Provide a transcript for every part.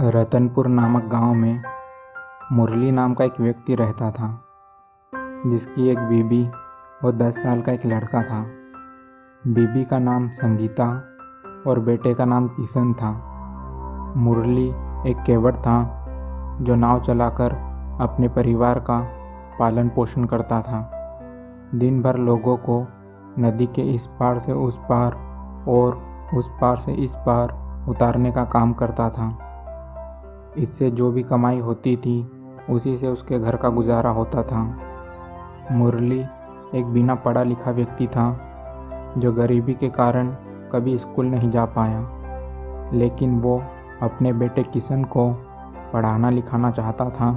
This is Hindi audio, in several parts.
रतनपुर नामक गांव में मुरली नाम का एक व्यक्ति रहता था, जिसकी एक बीबी और 10 साल का एक लड़का था। बीबी का नाम संगीता और बेटे का नाम किशन था। मुरली एक केवट था जो नाव चलाकर अपने परिवार का पालन पोषण करता था। दिन भर लोगों को नदी के इस पार से उस पार और उस पार से इस पार उतारने का काम करता था। इससे जो भी कमाई होती थी उसी से उसके घर का गुजारा होता था। मुरली एक बिना पढ़ा लिखा व्यक्ति था जो गरीबी के कारण कभी स्कूल नहीं जा पाया, लेकिन वो अपने बेटे किशन को पढ़ाना लिखाना चाहता था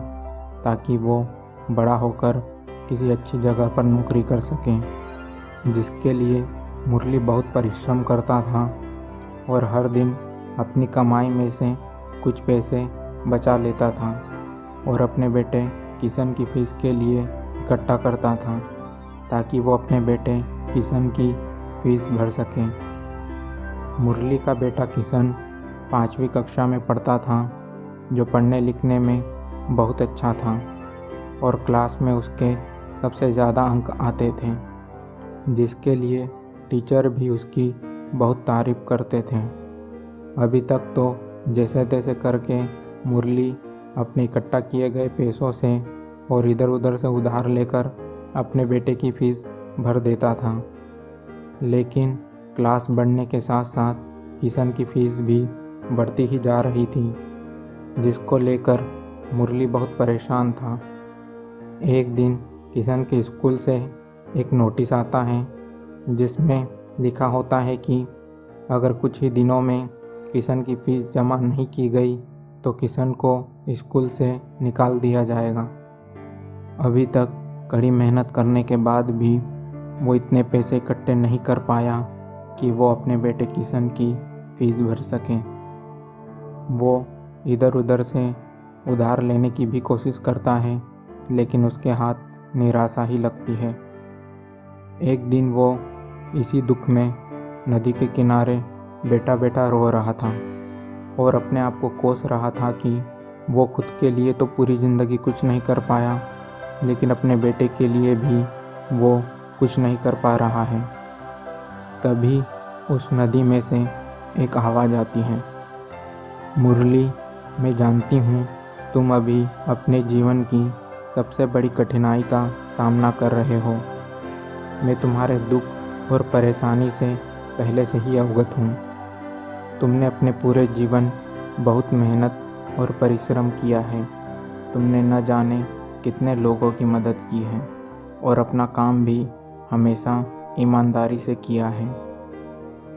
ताकि वो बड़ा होकर किसी अच्छी जगह पर नौकरी कर सके, जिसके लिए मुरली बहुत परिश्रम करता था और हर दिन अपनी कमाई में से कुछ पैसे बचा लेता था और अपने बेटे किशन की फीस के लिए इकट्ठा करता था ताकि वो अपने बेटे किशन की फीस भर सके। मुरली का बेटा किशन 5वीं कक्षा में पढ़ता था, जो पढ़ने लिखने में बहुत अच्छा था और क्लास में उसके सबसे ज़्यादा अंक आते थे, जिसके लिए टीचर भी उसकी बहुत तारीफ़ करते थे। अभी तक तो जैसे तैसे करके मुरली अपने इकट्ठा किए गए पैसों से और इधर उधर से उधार लेकर अपने बेटे की फीस भर देता था, लेकिन क्लास बढ़ने के साथ साथ किशन की फीस भी बढ़ती ही जा रही थी, जिसको लेकर मुरली बहुत परेशान था। एक दिन किशन के स्कूल से एक नोटिस आता है जिसमें लिखा होता है कि अगर कुछ ही दिनों में किशन की फीस जमा नहीं की गई तो किशन को स्कूल से निकाल दिया जाएगा। अभी तक कड़ी मेहनत करने के बाद भी वो इतने पैसे इकट्ठे नहीं कर पाया कि वो अपने बेटे किशन की फीस भर सके। वो इधर उधर से उधार लेने की भी कोशिश करता है, लेकिन उसके हाथ निराशा ही लगती है। एक दिन वो इसी दुख में नदी के किनारे बैठा बैठा रो रहा था और अपने आप को कोस रहा था कि वो खुद के लिए तो पूरी ज़िंदगी कुछ नहीं कर पाया, लेकिन अपने बेटे के लिए भी वो कुछ नहीं कर पा रहा है। तभी उस नदी में से एक आवाज़ आती है, मुरली, मैं जानती हूँ तुम अभी अपने जीवन की सबसे बड़ी कठिनाई का सामना कर रहे हो। मैं तुम्हारे दुख और परेशानी से पहले से ही अवगत हूँ। तुमने अपने पूरे जीवन बहुत मेहनत और परिश्रम किया है। तुमने न जाने कितने लोगों की मदद की है और अपना काम भी हमेशा ईमानदारी से किया है।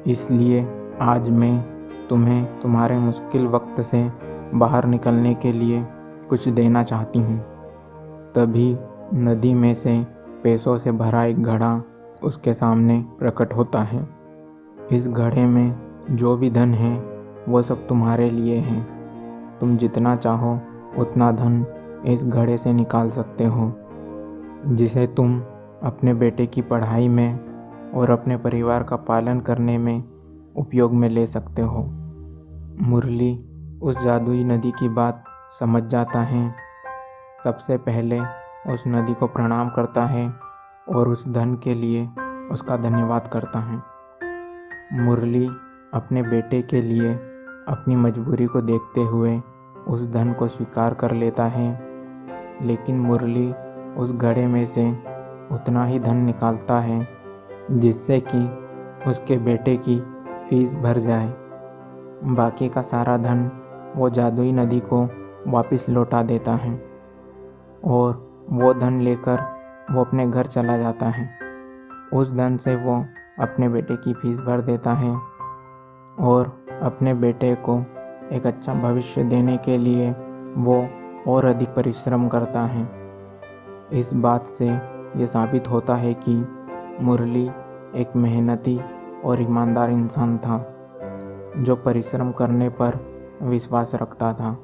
इसलिए आज मैं तुम्हें तुम्हारे मुश्किल वक्त से बाहर निकलने के लिए कुछ देना चाहती हूँ। तभी नदी में से पैसों से भरा एक घड़ा उसके सामने प्रकट होता है। इस घड़े में जो भी धन है वो सब तुम्हारे लिए है। तुम जितना चाहो उतना धन इस घड़े से निकाल सकते हो, जिसे तुम अपने बेटे की पढ़ाई में और अपने परिवार का पालन करने में उपयोग में ले सकते हो। मुरली उस जादुई नदी की बात समझ जाता है। सबसे पहले उस नदी को प्रणाम करता है और उस धन के लिए उसका धन्यवाद करता है। मुरली अपने बेटे के लिए अपनी मजबूरी को देखते हुए उस धन को स्वीकार कर लेता है, लेकिन मुरली उस घड़े में से उतना ही धन निकालता है जिससे कि उसके बेटे की फीस भर जाए। बाकी का सारा धन वो जादुई नदी को वापस लौटा देता है और वो धन लेकर वो अपने घर चला जाता है। उस धन से वो अपने बेटे की फीस भर देता है और अपने बेटे को एक अच्छा भविष्य देने के लिए वो और अधिक परिश्रम करता है। इस बात से ये साबित होता है कि मुरली एक मेहनती और ईमानदार इंसान था जो परिश्रम करने पर विश्वास रखता था।